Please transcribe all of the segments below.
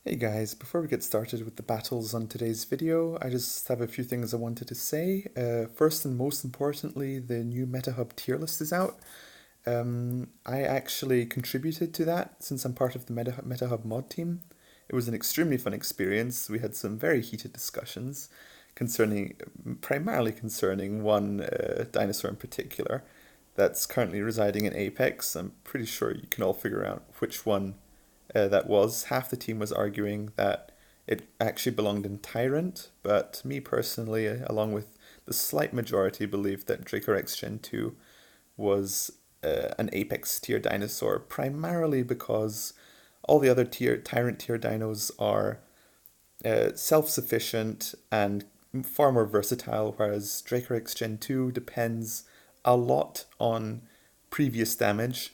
Hey guys, before we get started with the battles on today's video, I just have a few things I wanted to say. First and most importantly, the new MetaHub tier list is out. I actually contributed to that since I'm part of the MetaHub mod team. It was an extremely fun experience. We had some very heated discussions concerning, primarily concerning one dinosaur in particular that's currently residing in Apex. I'm pretty sure you can all figure out which one that was. Half the team was arguing that it actually belonged in Tyrant, but me personally, along with the slight majority, believed that Dracorex Gen 2 was an Apex tier dinosaur, primarily because all the other Tyrant tier dinos are self-sufficient and far more versatile, whereas Dracorex Gen 2 depends a lot on previous damage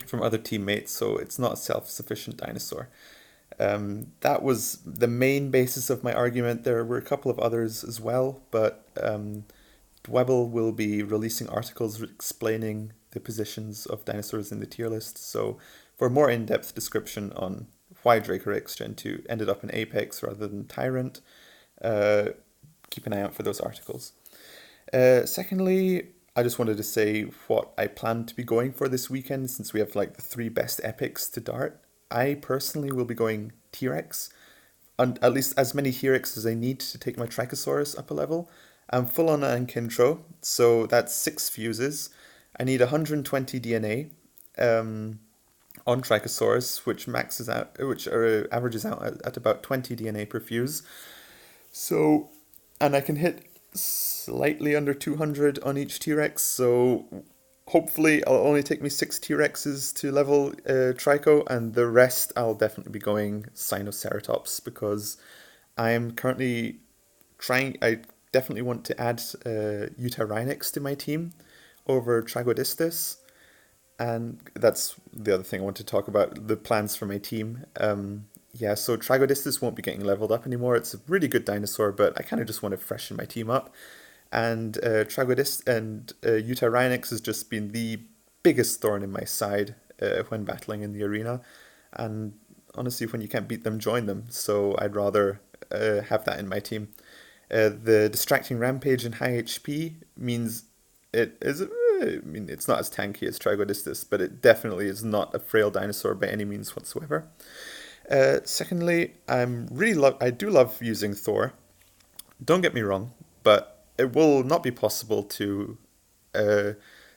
from other teammates, so it's not a self-sufficient dinosaur. That was the main basis of my argument. There were a couple of others as well, but Dwebble will be releasing articles explaining the positions of dinosaurs in the tier list. So for a more in-depth description on why Dracorex Gen 2 ended up in Apex rather than Tyrant, uh, keep an eye out for those articles. Secondly, I just wanted to say what I plan to be going for this weekend since we have like the three best epics to dart. I personally will be going T-Rex, and at least as many T-Rex as I need to take my Trichosaurus up a level. I'm full on Ankintro, so that's 6 fuses. I need 120 DNA on Trichosaurus, which maxes out, which averages out at about 20 DNA per fuse. So, and I can hit slightly under 200 on each T-Rex, so hopefully it'll only take me 6 T-Rexes to level Trico, and the rest I'll definitely be going Sinoceratops because I'm currently I definitely want to add Utarinix to my team over Tragodistus, and that's the other thing I want to talk about, the plans for my team. Yeah, so Tragodistus won't be getting leveled up anymore. It's a really good dinosaur, but I kind of just want to freshen my team up. And Tragodist and Utarinix has just been the biggest thorn in my side when battling in the arena. And honestly, when you can't beat them, join them. So I'd rather have that in my team. The distracting rampage and high HP means it is. I mean, it's not as tanky as Trigodistus, but it definitely is not a frail dinosaur by any means whatsoever. Secondly, I do love using Thor. Don't get me wrong, but it will not be possible to uh,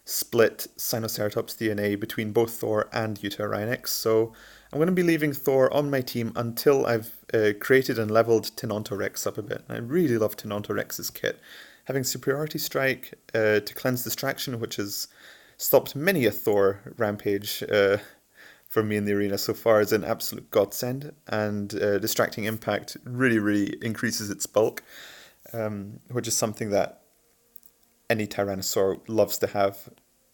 split Sinoceratops DNA between both Thor and Utarinix, so I'm going to be leaving Thor on my team until I've created and leveled Tenontorex up a bit. I really love Tenontorex's kit. Having Superiority Strike to cleanse distraction, which has stopped many a Thor rampage for me in the arena so far, is an absolute godsend, and Distracting Impact really, really increases its bulk, which is something that any Tyrannosaur loves to have.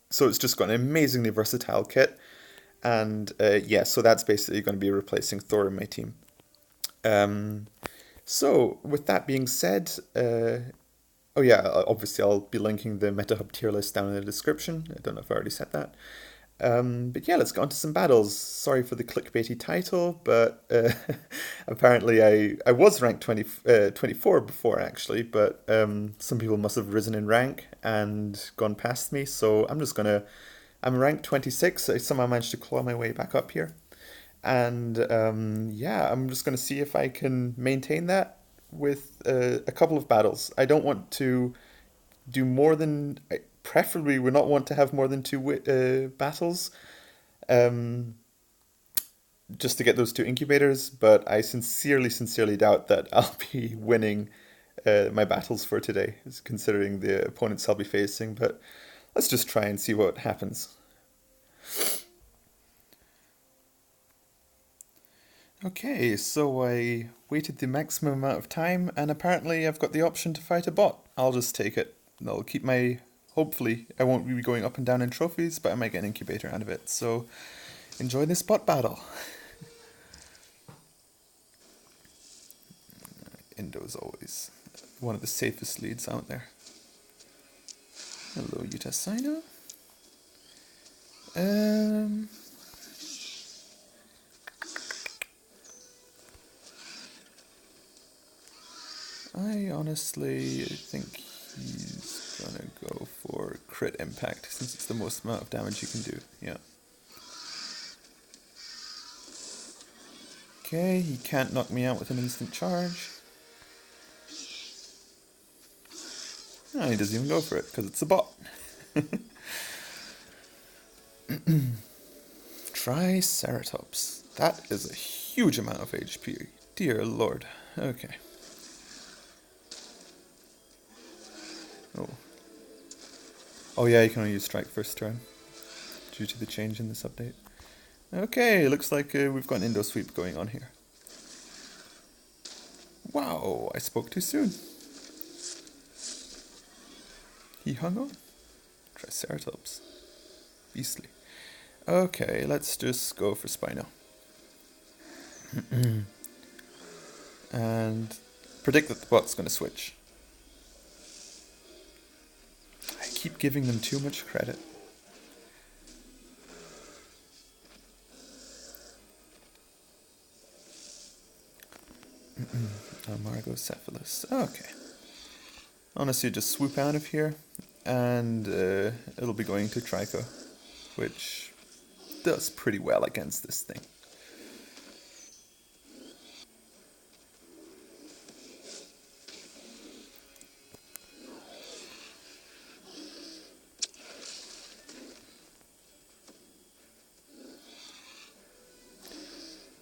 So it's just got an amazingly versatile kit, and yeah, so that's basically going to be replacing Thor in my team. Um, so with that being said, oh yeah, obviously I'll be linking the MetaHub tier list down in the description. I don't know if I already said that. But yeah, let's get on to some battles. Sorry for the clickbaity title, but apparently I was ranked 24 before actually, but some people must have risen in rank and gone past me, so I'm ranked 26. I somehow managed to claw my way back up here. And yeah, I'm just gonna see if I can maintain that with a couple of battles. I don't want to do more than, preferably would not want to have more than two battles, um, just to get those two incubators, but I sincerely doubt that I'll be winning my battles for today, considering the opponents I'll be facing, but let's just try and see what happens. Okay, so I waited the maximum amount of time, and apparently I've got the option to fight a bot. I'll just take it. I'll keep my. Hopefully, I won't be going up and down in trophies, but I might get an incubator out of it. So enjoy this bot battle. Indo's always one of the safest leads out there. Hello, Utah Sino. Um, I honestly think he's gonna go for crit impact since it's the most amount of damage you can do. Yeah. Okay, he can't knock me out with an instant charge. No, he doesn't even go for it because it's a bot. Triceratops. That is a huge amount of HP. Dear lord. Okay. Oh. Oh yeah, you can only use strike first turn due to the change in this update. Okay, looks like we've got an Indo sweep going on here. Wow, I spoke too soon. He hung on. Triceratops. Beastly. Okay, let's just go for Spino. And predict that the bot's going to switch. I keep giving them too much credit. Amargocephalus. Okay. Honestly, just swoop out of here, and it'll be going to Trico, which does pretty well against this thing.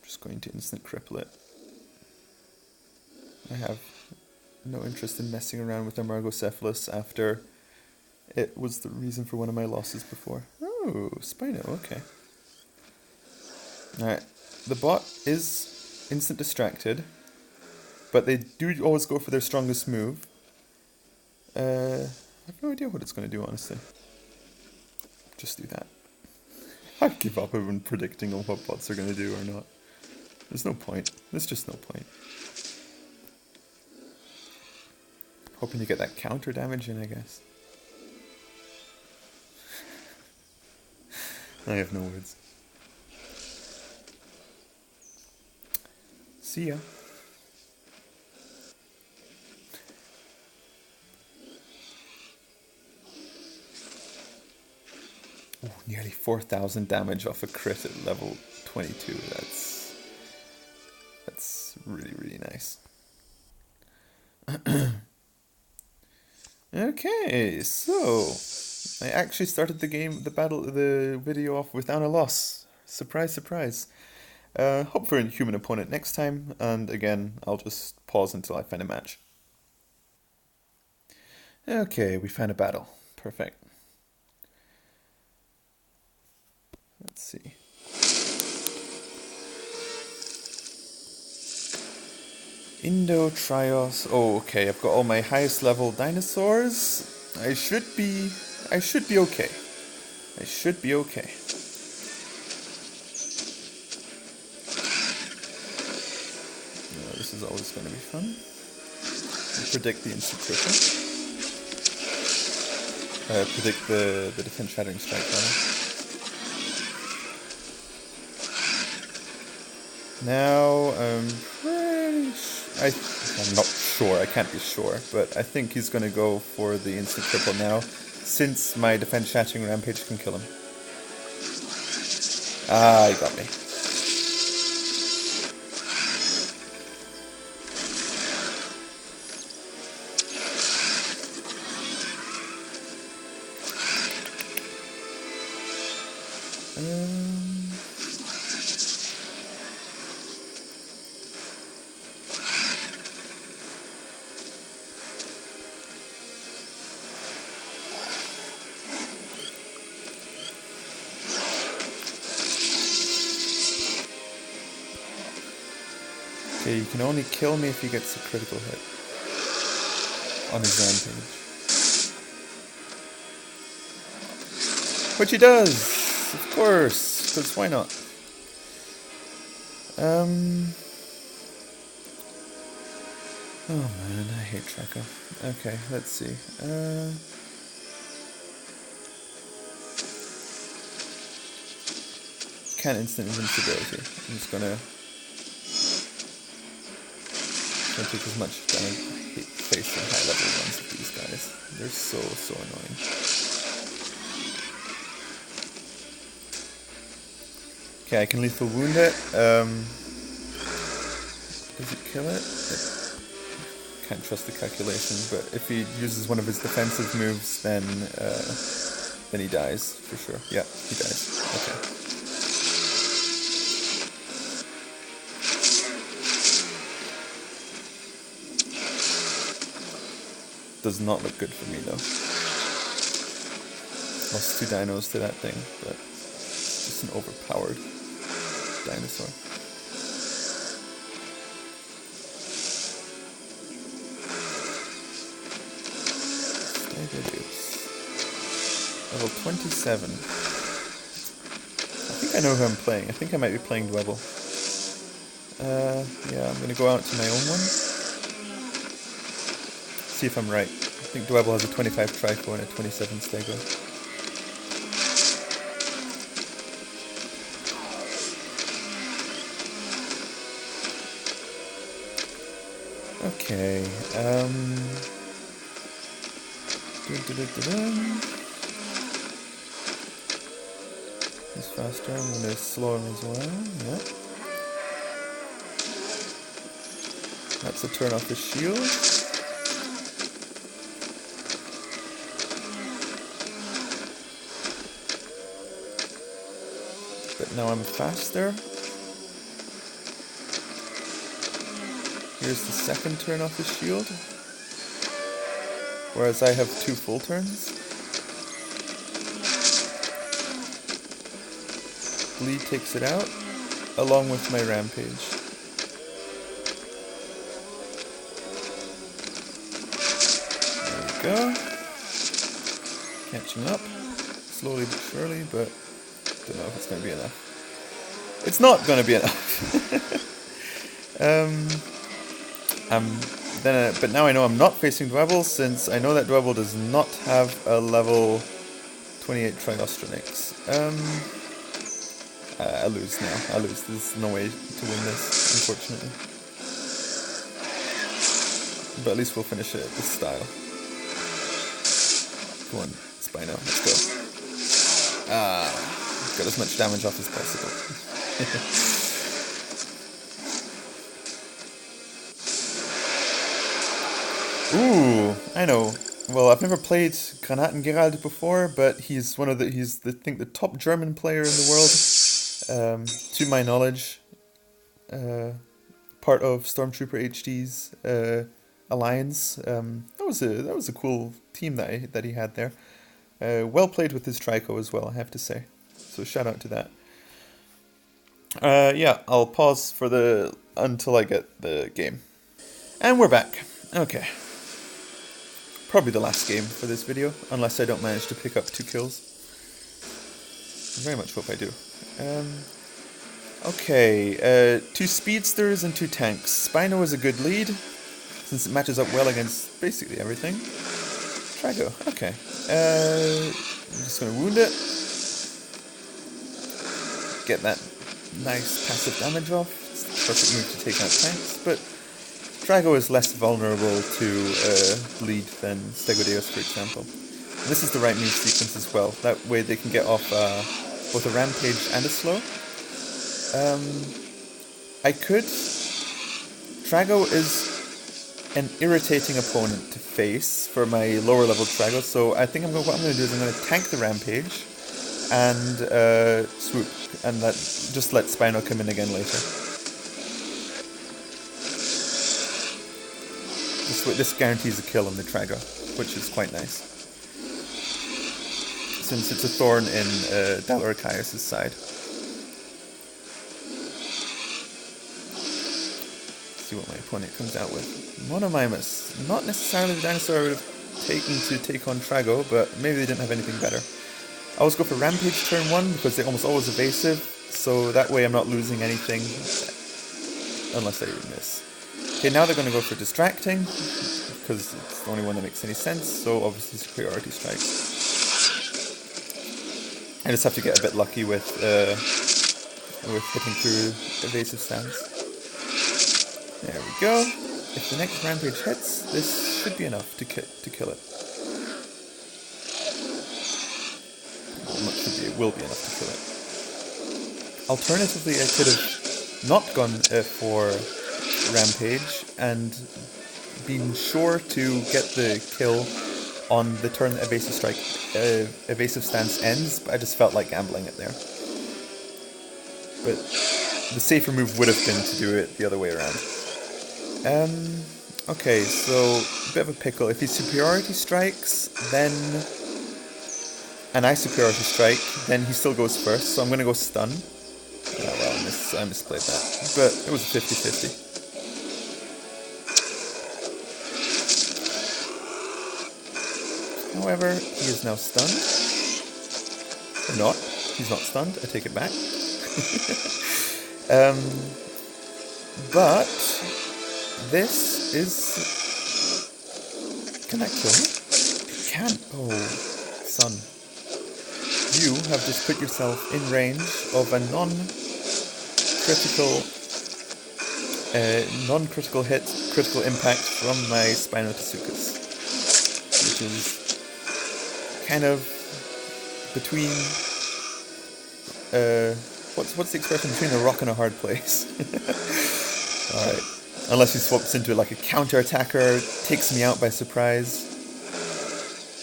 Just going to instant cripple it. I have no interest in messing around with Amargocephalus after it was the reason for one of my losses before. Oh, Spino, okay. Alright, the bot is instant distracted, but they do always go for their strongest move. I have no idea what it's going to do, honestly. Just do that. I give up on predicting on what bots are going to do or not. There's no point. There's just no point. Hoping to get that counter damage in, I guess. I have no words. See ya. Ooh, nearly 4,000 damage off a crit at level 22. That's really, really nice. Okay, so I actually started the video off without a loss. Surprise, surprise. Hope for a human opponent next time, and again, I'll just pause until I find a match. Okay, we found a battle. Perfect. Let's see. Indo Trios. Oh, okay. I've got all my highest level dinosaurs. I should be okay. I should be okay. This is always going to be fun. I predict the instant cripple. Predict the defense shattering strike rather. Now, I'm not sure, I can't be sure, but I think he's going to go for the instant cripple now, since my defense shattering rampage can kill him. Ah, he got me. Okay, you can only kill me if he gets a critical hit on his rampage. Which he does! Of course! Because why not? Oh man, I hate Tracker. Okay, let's see. Can't instant invincibility. I'm just gonna take as much damage. facing high level ones with these guys. They're so annoying. Okay, I can lethal wound it. Does it kill it? Can't trust the calculation, but if he uses one of his defensive moves, then he dies for sure. Yeah, he dies. Okay. Does not look good for me though. Lost 2 dinos to that thing, but it's an overpowered dinosaur. Level 27. I think I know who I'm playing. I think I might be playing Dwebble. Yeah, I'm gonna go out to my own one. See if I'm right. I think Dwebble has a 25 Trico and a 27 Stego. Okay, he's faster, I'm gonna slow him as well, yep. That's a turn off his shield. But now I'm faster. Here's the second turn off his shield. Whereas I have 2 full turns. Bleed takes it out, along with my rampage. There we go. Catching up. Slowly but surely, but don't know if it's going to be enough. It's not going to be enough. But now I know I'm not facing Dwebble, since I know that Dwebble does not have a level 28 Triostronix. I lose now. I lose. There's no way to win this, unfortunately. But at least we'll finish it this style. Come on, Spino, let's go. Got as much damage off as possible. Ooh, I know. Well, I've never played Granatengerald before, but he's I think the top German player in the world, to my knowledge. Part of Stormtrooper HD's alliance. That was a cool team that he had there. Well played with his Trico as well, I have to say. So shout out to that. Yeah, I'll pause until I get the game. And we're back. Okay. Probably the last game for this video, unless I don't manage to pick up 2 kills. I very much hope I do. Okay, 2 speedsters and 2 tanks. Spino is a good lead, since it matches up well against basically everything. Trago, okay. I'm just gonna wound it. Get that nice passive damage off. It's the perfect move to take out tanks, but Trago is less vulnerable to bleed than Stegodeus, for example. And this is the right move sequence as well. That way they can get off both a rampage and a slow. Trago is an irritating opponent to face for my lower level Trago, so I think what I'm going to do is I'm going to tank the rampage and swoop, and just let Spino come in again later. This guarantees a kill on the Trago, which is quite nice, since it's a thorn in Dalarikias' side. Let's see what my opponent comes out with. Monomimus, not necessarily the dinosaur I would have taken to take on Trago, but maybe they didn't have anything better. I always go for Rampage turn 1 because they're almost always evasive, so that way I'm not losing anything unless I miss. Okay, now they're going to go for Distracting, because it's the only one that makes any sense, so obviously Superiority Strikes. I just have to get a bit lucky with hitting through evasive stance. There we go. if the next rampage hits, this should be enough to kill it. Well, not should be, it will be enough to kill it. Alternatively, I could have not gone for rampage and been sure to get the kill on the turn that evasive stance ends, but I just felt like gambling it there. But the safer move would have been to do it the other way around. Okay, so a bit of a pickle. If he superiority strikes, then and I superiority strike, then he still goes first, so I'm going to go stun. Oh, well, I misplayed that, but it was a 50-50. However, he is now stunned. Or not. He's not stunned. I take it back. But this is... Can I kill him? It can't. Oh, son. You have just put yourself in range of a non-critical hit, critical impact from my Spinotasuchus, which is kind of between what's the expression, between a rock and a hard place. Alright. Unless he swaps into like a counter-attacker, takes me out by surprise.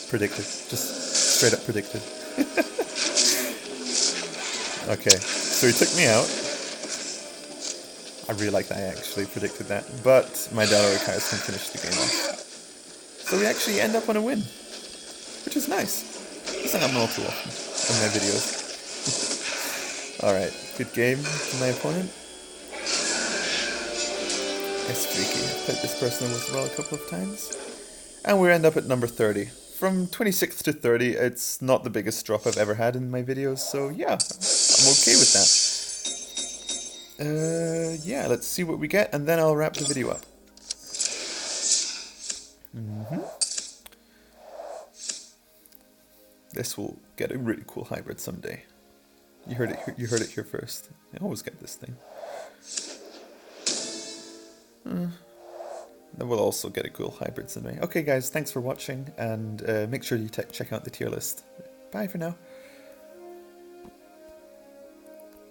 Predicted. Just straight up predicted. Okay, so he took me out. I really like that I actually predicted that. But my Dinosaurs can finish the game off. So we actually end up on a win. Which is nice. Doesn't happen all too often in my videos. Alright, good game to my opponent. It's freaky. I've played this person as well a couple of times. And we end up at number 30. From 26th to 30, it's not the biggest drop I've ever had in my videos, so yeah, I'm okay with that. Yeah, let's see what we get, and then I'll wrap the video up. This will get a really cool hybrid someday. You heard it here first. I always get this thing. Then we'll also get a cool hybrid someday. Okay guys, thanks for watching, and make sure you check out the tier list. Bye for now.